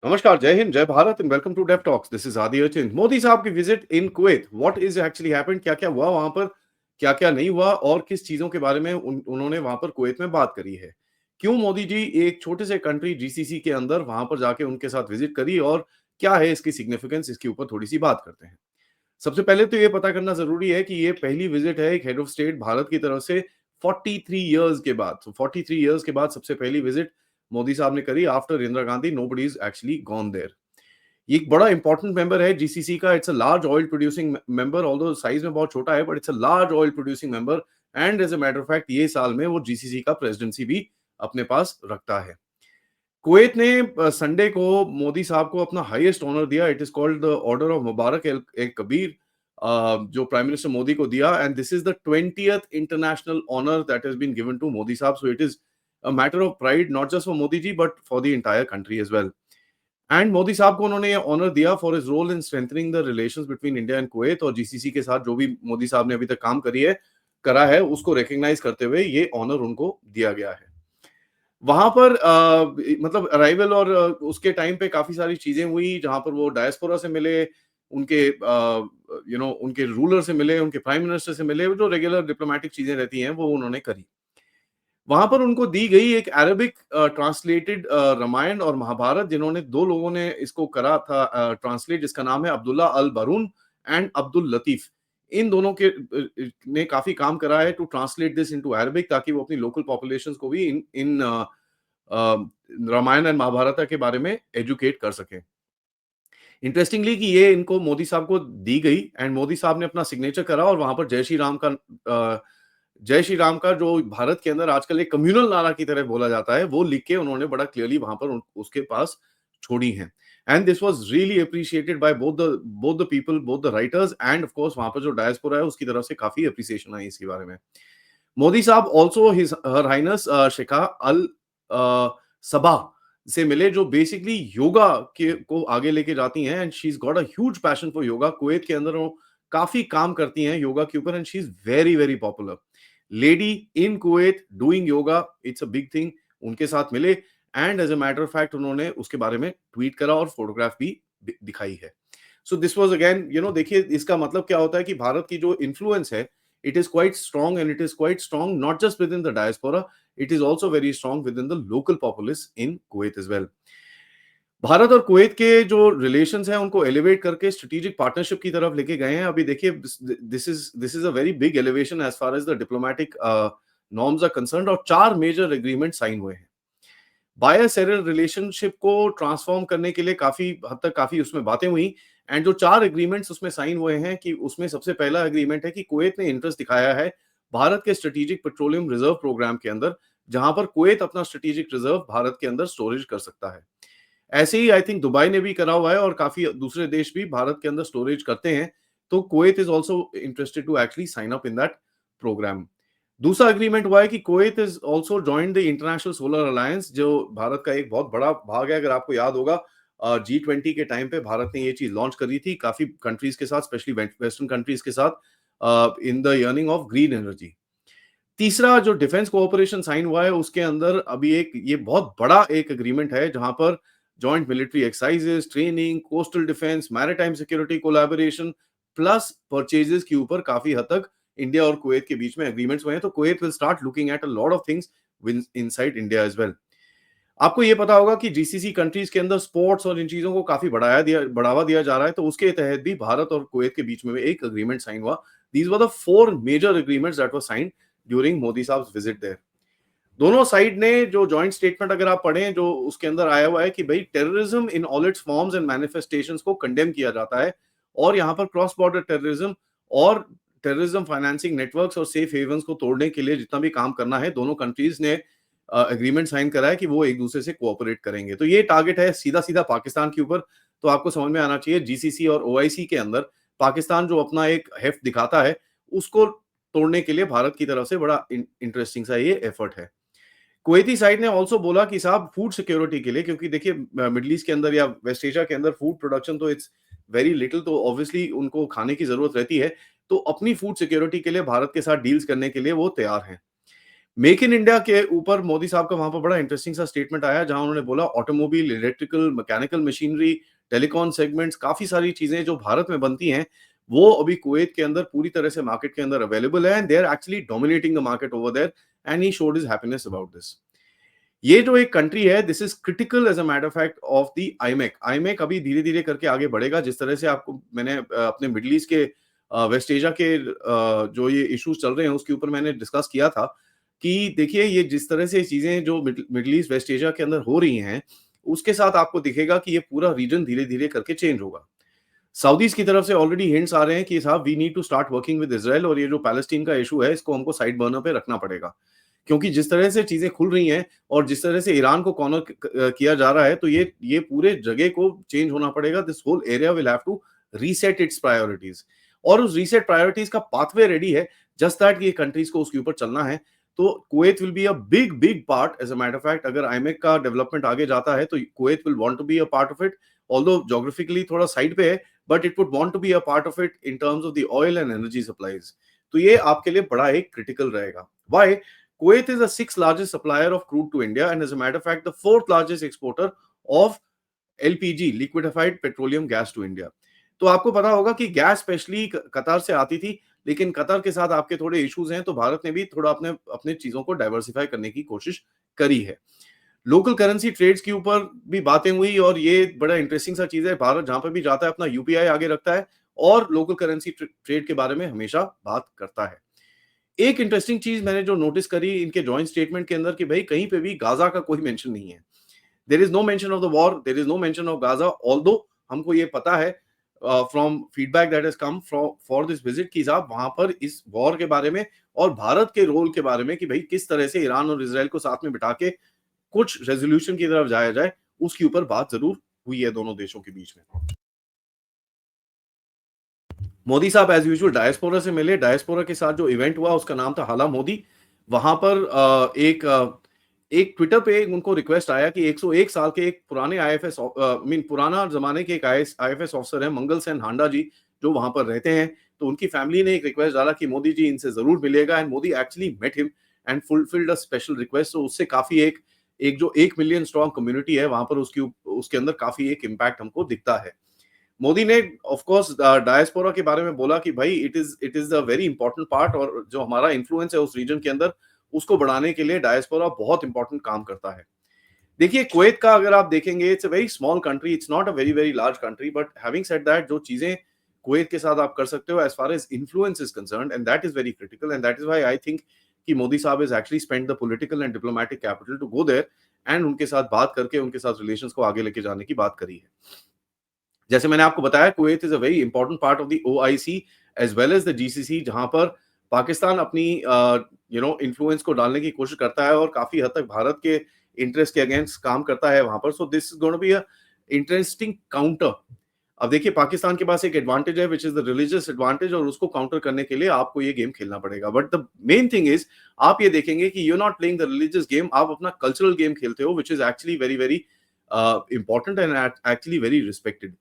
नमस्कार, जय हिंद, जय Bharat and welcome to Dev talks. This is Aadi Achint. Modi साहब की visit in Kuwait, what is actually happened, क्या-क्या हुआ वहां पर, क्या-क्या नहीं हुआ और किस चीजों के बारे में उन्होंने वहां पर कुवैत में बात करी है। क्यों मोदी जी एक छोटे से कंट्री जीसीसी के अंदर वहां पर जाके उनके साथ विजिट करी और क्या है इसकी सिग्निफिकेंस, इसके ऊपर थोड़ी सी बात करते हैं। सबसे पहले तो ये पता करना जरूरी है कि ये पहली विजिट है एक हेड ऑफ स्टेट भारत की तरफ से 43 इयर्स के बाद। 43 इयर्स के बाद सबसे पहली विजिट मोदी साहब ने करी after Indira Gandhi. Nobody is actually gone there. ये एक बड़ा इंपॉर्टेंट मेंबर है जीसीसी का। It's a large oil producing member, although size में बहुत छोटा है, but it's a large oil producing member. And as a matter of fact ये साल में वो जीसीसी का प्रेसिडेंसी भी अपने पास रखता है। कुवैत ने संडे को मोदी साहब को अपना हाईएस्ट ऑनर दिया। It is called the order of Mubarak Al Al Kabeer, जो प्राइम मिनिस्टर मोदी को दिया। And this is the 20th international honour that has been given to Modi साहब। So it is a matter of pride, not just for Modi ji but for the entire country as well. And Modi साहब को उन्होंने ये honour दिया for his role in strengthening the relations between India and Kuwait. और GCC के साथ जो भी मोदी साहब ने अभी तक काम करा है उसको रिकॉग्नाइज करते हुए ये ऑनर उनको दिया गया है। वहां पर मतलब अराइवल और उसके टाइम पे काफी सारी चीजें हुई जहां पर वो डायस्पोरा से मिले, उनके उनके रूलर से मिले, उनके प्राइम मिनिस्टर से मिले, जो रेगुलर डिप्लोमेटिक चीजें रहती हैं वो उन्होंने करी। वहां पर उनको दी गई एक अरबिक ट्रांसलेटेड रामायण और महाभारत, जिन्होंने दो लोगों ने इसको करा था ट्रांसलेट, जिसका नाम है Abdullah Al Baroun and Abdul Latif. इन दोनों के ने काफी काम करा है to translate this into Arabic, ताकि वो अपनी लोकल पॉपुलेशंस को भी इन इन रामायण एंड महाभारत के बारे में एजुकेट कर सकें। इंटरेस्टिंगली कि ये इनको मोदी साहब को दी गई एंड मोदी साहब ने अपना सिग्नेचर करा और वहां पर जय श्री राम का जो भारत के अंदर आजकल एक कम्युनल नारा की तरह बोला जाता है, वो लिख के उन्होंने बड़ा क्लियरली वहां पर उसके पास छोड़ी है। And this was really appreciated by both the people, both the writers end of course वहां पर जो डायस्पोरा है उसकी तरफ से काफी अप्रिसिएशन आई इसके बारे में। मोदी साहब ऑल्सो हिज हर हाइनेस शिखा अल सबा से मिले, जो बेसिकली योगा के को आगे लेके जाती हैं and she is got a huge passion for yoga. Kuwait के अंदर वो काफी काम करती हैं योगा के ऊपर and she is very very popular lady in Kuwait doing yoga. It's a big thing. उनके साथ मिले and as a matter of fact उन्होंने उसके बारे में ट्वीट करा और फोटोग्राफ भी दिखाई है। सो दिस वाज अगेन, देखिए इसका मतलब क्या होता है कि भारत की जो इन्फ्लुएंस है, it is quite strong, and it is quite strong not just within the diaspora, it is also very strong within the local populace in Kuwait as well. Bharat और कुवैत के जो रिलेशंस हैं उनको एलिवेट करके strategic partnership की तरफ लेके गए हैं। अभी देखिए this is a very big elevation as far as the diplomatic norms are concerned, और चार मेजर एग्रीमेंट साइन हुए हैं। बायलैटरल रिलेशनशिप को ट्रांसफॉर्म करने के लिए काफी हद तक काफी उसमें बातें हुई। एंड जो चार एग्रीमेंट्स उसमें साइन हुए हैं, कि उसमें सबसे पहला एग्रीमेंट है कि कुवैत ने इंटरेस्ट दिखाया है भारत के स्ट्रेटेजिक पेट्रोलियम रिजर्व प्रोग्राम के अंदर, जहां पर कुवैत अपना स्ट्रेटेजिक रिजर्व भारत के अंदर स्टोरेज कर सकता है। ऐसे ही आई थिंक दुबई ने भी करा हुआ है और काफी दूसरे देश भी भारत के अंदर स्टोरेज करते हैं। तो Kuwait is also interested to actually sign up in that programme. दूसरा एग्रीमेंट हुआ है कि Kuwait is also joined the international solar alliance, जो भारत का एक बहुत बड़ा भाग है। अगर आपको याद होगा, G20 के टाइम पे भारत ने ये चीज लॉन्च करी थी काफी कंट्रीज के साथ, स्पेशली वेस्टर्न कंट्रीज के साथ, in the earning of green energy. तीसरा जो डिफेंस कोऑपरेशन साइन हुआ है, उसके अंदर अभी एक ये बहुत बड़ा एक एग्रीमेंट है जहां पर joint military exercises, training, coastal defence, maritime security collaboration plus purchases के ऊपर काफी हद तक इंडिया और कुवैत के बीच में एग्रीमेंट्स हुए हैं। तो Kuwait will start looking at a lot of things inside India as well. आपको ये पता होगा कि जीसीसी कंट्रीज के अंदर स्पोर्ट्स और इन चीजों को काफी बढ़ावा दिया जा रहा है, तो उसके तहत भी भारत और कुवैत के बीच में एक एग्रीमेंट साइन हुआ। These were the four major agreements that were signed during Modi साहब विजिट देयर। दोनों साइड ने जो जॉइंट स्टेटमेंट अगर आप पढ़ें, जो उसके अंदर आया हुआ है कि भाई terrorism in all it's forms and manifestations को कंडेम किया जाता है, और यहाँ पर क्रॉस बॉर्डर टेररिज्म और टेररिज्म फाइनेंसिंग नेटवर्क्स और सेफ हेवंस को तोड़ने के लिए जितना भी काम करना है, दोनों कंट्रीज ने एग्रीमेंट साइन करा है कि वो एक दूसरे से कोऑपरेट करेंगे। तो ये टारगेट है सीधा सीधा पाकिस्तान के ऊपर। तो आपको समझ में आना चाहिए जीसीसी और ओआईसी के अंदर पाकिस्तान जो अपना एक हेफ्ट दिखाता है, उसको तोड़ने के लिए भारत की तरफ से बड़ा इंटरेस्टिंग सा ये एफर्ट है। कुवैती साइड ने ऑल्सो बोला कि साहब फूड सिक्योरिटी के लिए, क्योंकि देखिए मिडिल ईस्ट के अंदर या वेस्ट एशिया के अंदर फूड प्रोडक्शन तो इट्स वेरी लिटिल, तो ऑब्वियसली उनको खाने की जरूरत रहती है। तो अपनी फूड सिक्योरिटी के लिए भारत के साथ डील्स करने के लिए वो तैयार हैं। मेक इन इंडिया के ऊपर मोदी साहब का वहां पर बड़ा इंटरेस्टिंग सा स्टेटमेंट आया, जहां उन्होंने बोला automobile, electrical, mechanical machinery, telecom segments, काफी सारी चीजें जो भारत में बनती हैं, वो अभी कुवैत के अंदर पूरी तरह से मार्केट के अंदर अवेलेबल है, and they are actually dominating the market over there, and he showed his happiness about this. ये जो एक कंट्री है, this is critical as a matter of fact of the IMEC. IMEC अभी धीरे धीरे करके आगे बढ़ेगा, जिस तरह से आपको मैंने अपने मिडल ईस्ट के, वेस्ट एशिया के जो ये इश्यूज चल रहे हैं उसके ऊपर मैंने डिस्कस किया था कि देखिए ये जिस तरह से चीजें जो मिडल ईस्ट वेस्ट एशिया के अंदर हो रही हैं, उसके साथ आपको दिखेगा कि ये पूरा रीजन धीरे धीरे करके चेंज होगा। सऊदीज की तरफ से ऑलरेडी हिंट्स आ रहे हैं कि साहब we need to start working with Israel, और ये जो पैलेस्टीन का इशू है इसको हमको साइड बर्नर पे रखना पड़ेगा, क्योंकि जिस तरह से चीजें खुल रही हैं और जिस तरह से ईरान को कॉर्नर किया जा रहा है, तो ये पूरे जगह को चेंज होना पड़ेगा। This whole area will have to reset its priorities, और उस रीसेट प्रायोरिटीज का पाथवे रेडी है, जस्ट दैट ये कंट्रीज को उसके ऊपर चलना है। तो Kuwait will be a big big part, as a matter of fact अगर आईमेक का डेवलपमेंट आगे जाता है तो Kuwait will want to be a part of it, although geographically थोड़ा साइड पे है, but it would want to be a part of it in terms of the oil and energy supplies. तो ये आपके लिए बड़ा एक क्रिटिकल रहेगा। Why? Kuwait is the sixth largest supplier of crude to India, and as a matter of fact, the fourth largest exporter of LPG, liquefied petroleum gas to India. तो आपको पता होगा कि गैस स्पेशली कतर से आती थी, लेकिन Qatar के साथ आपके थोड़े इश्यूज हैं, तो भारत ने भी थोड़ा अपने अपने चीजों को डाइवर्सिफाई करने की कोशिश करी है। लोकल करेंसी ट्रेड्स के ऊपर भी बातें हुई, और ये बड़ा इंटरेस्टिंग सा चीज है, भारत जहां पर भी जाता है अपना यूपीआई आगे रखता है और लोकल करेंसी ट्रेड के बारे में हमेशा बात करता है। एक इंटरेस्टिंग चीज मैंने जो नोटिस करी इनके जॉइंट स्टेटमेंट के अंदर, कि भाई कहीं पे भी गाजा का कोई मेंशन नहीं है। There is no mention of the war, there is no mention of Gaza, although हमको ये पता है from feedback that has come for this visit कि साहब वहां पर इस वॉर के बारे में और भारत के रोल के बारे में, कि भाई किस तरह से ईरान और इसराइल को साथ में बिठा के कुछ रेजोल्यूशन की तरफ जाया जाए, उसके ऊपर बात जरूर हुई है दोनों देशों के बीच में। मोदी साहब एज यूजुअल डायस्पोरा से मिले। डायस्पोरा के साथ जो इवेंट हुआ उसका नाम था हाला मोदी। वहां पर एक ट्विटर पे उनको रिक्वेस्ट आया कि 101 साल के एक पुराने आईएफएस मीन पुराना जमाने के एक आईएफएस ऑफिसर है मंगल सेन हांडा जी, जो वहां पर रहते हैं, तो उनकी फैमिली ने एक रिक्वेस्ट डाला कि मोदी जी इनसे जरूर मिलेगा, and Modi actually met him and fulfilled a special request. तो उससे काफी एक एक जो 1 मिलियन स्ट्रॉन्ग कम्युनिटी है वहां पर उसके अंदर काफी एक इम्पैक्ट हमको दिखता है। मोदी ने ऑफ कोर्स डायस्पोरा के बारे में बोला कि भाई it is a very important part, और जो हमारा इन्फ्लुएंस है उस रीजन के अंदर उसको बढ़ाने के लिए डायस्पोरा बहुत इंपॉर्टेंट काम करता है। देखिए कुवैत का अगर आप देखेंगे, it's a very small country, it's not a very very large country, but having said that जो चीजें कुवैत के साथ आप कर सकते हो as far as influence is concerned, and that is very critical, and that is why I think कि मोदी साहब is actually spend the political and diplomatic capital to go there, and उनके साथ बात करके उनके साथ रिलेशंस को आगे लेके जाने की बात करी है। जैसे मैंने आपको बताया, Kuwait is a very important part of the OIC as well as the GCC, जहां पर पाकिस्तान अपनी इन्फ्लुएंस को डालने की कोशिश करता है और काफी हद तक भारत के इंटरेस्ट के अगेंस्ट काम करता है वहां पर। So this is going to be a interesting counter. अब देखिए पाकिस्तान के पास एक एडवांटेज है which is the religious advantage, और उसको काउंटर करने के लिए आपको ये गेम खेलना पड़ेगा। But the main thing is आप ये देखेंगे कि you not playing the religious game, आप अपना कल्चरल गेम खेलते हो, which is actually very very important and actually very respected.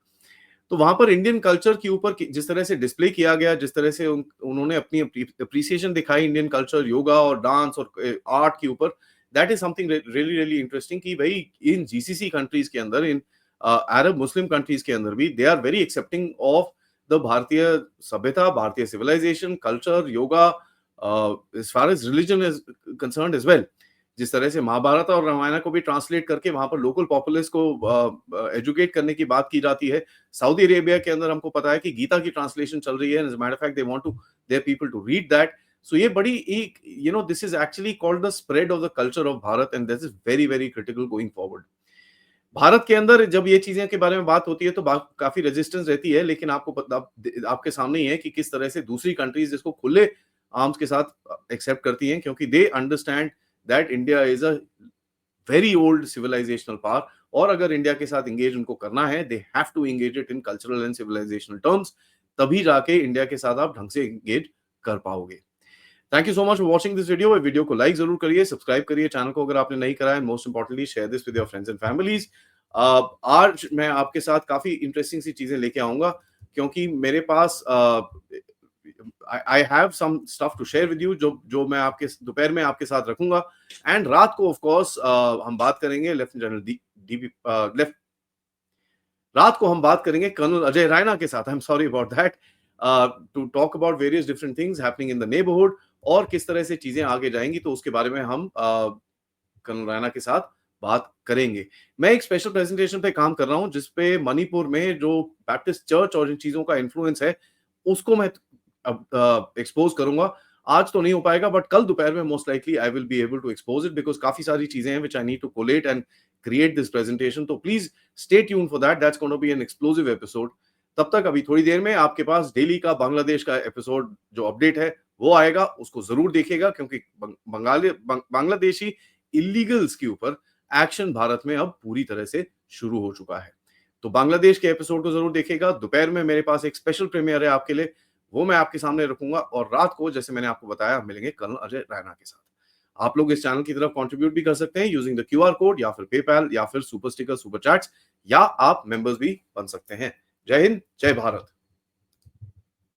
तो वहां पर इंडियन कल्चर के ऊपर जिस तरह से डिस्प्ले किया गया, जिस तरह से उन्होंने अपनी अप्रिसिएशन दिखाई इंडियन कल्चर, योगा और डांस और आर्ट के ऊपर, that is something really really interesting कि भाई इन जीसीसी कंट्रीज के अंदर, इन अरब मुस्लिम कंट्रीज के अंदर भी they are very accepting of the भारतीय सभ्यता, भारतीय civilisation, culture, yoga, as far as religion is concerned as well. जिस तरह से महाभारत और रामायण को भी ट्रांसलेट करके वहां पर लोकल पॉपुलेस को एजुकेट करने की बात की जाती है। सऊदी अरेबिया के अंदर हमको पता है कि गीता की ट्रांसलेशन चल रही है, as a matter of fact they want to their people to read that. So ये बड़ी एक this is actually called the spread of the culture of Bharat, and this is very very critical going forward. Bharat के अंदर जब ये चीजें के बारे में बात होती है तो काफी रेजिस्टेंस रहती है, लेकिन आपके सामने ही है कि किस तरह से दूसरी कंट्रीज इसको खुले आर्म्स के साथ एक्सेप्ट करती हैं, क्योंकि they understand that India is a very old civilisational power, और अगर इंडिया के साथ इंगेज उनको करना है, they have to engage it in cultural and civilisational terms, तभी जाके इंडिया के साथ आप ढंग से एंगेज कर पाओगे। Thank you so much for watching this video. Video को लाइक जरूर करिए, सब्सक्राइब करिए चैनल को अगर आपने नहीं करा है, most importantly share this with your friends and families. आज मैं आपके साथ काफी इंटरेस्टिंग सी चीजें लेके आऊंगा, क्योंकि मेरे पास I have some stuff to share with you जो जो मैं आपके दोपहर में आपके साथ रखूंगा। एंड रात को ऑफ कोर्स हम बात करेंगे लेफ्टिनेंट जनरल डीपी लेफ्ट रात को हम बात करेंगे कर्नल अजय रैना के साथ। I am sorry about that, to talk about various different things happening in the neighbourhood और किस तरह से चीजें आगे जाएंगी, तो उसके बारे में हम कर्नल रैना के साथ बात करेंगे। मैं एक स्पेशल प्रेजेंटेशन पे काम कर रहा हूं जिसपे मणिपुर में जो बैप्टिस्ट चर्च और इन चीजों का इन्फ्लुएंस है उसको मैं एक्सपोज करूंगा। आज तो नहीं हो पाएगा बट कल दोपहर में most likely I will be able to expose it because काफी सारी चीजें हैं which I need to collate and create this presentation. तो please stay tune for that, that's gonna be an explosive episode. तब तक अभी थोड़ी देर में आपके पास डेली का बांग्लादेश का एपिसोड जो अपडेट है वो आएगा, उसको जरूर देखिएगा क्योंकि बांग्लादेशी इलीगल्स के ऊपर एक्शन भारत में अब पूरी तरह से शुरू हो चुका है। तो बांग्लादेश के एपिसोड को जरूर देखिएगा। दोपहर में मेरे पास एक स्पेशल प्रीमियर है आपके लिए, वो मैं आपके सामने रखूंगा। और रात को जैसे मैंने आपको बताया मिलेंगे कर्नल अजय रैना के साथ। आप लोग इस चैनल की तरफ कंट्रीब्यूट भी कर सकते हैं यूजिंग द क्यूआर कोड या फिर पेपैल या फिर सुपर स्टिकर सुपर चैट्स, या आप मेंबर्स भी बन सकते हैं। जय हिंद, जय भारत।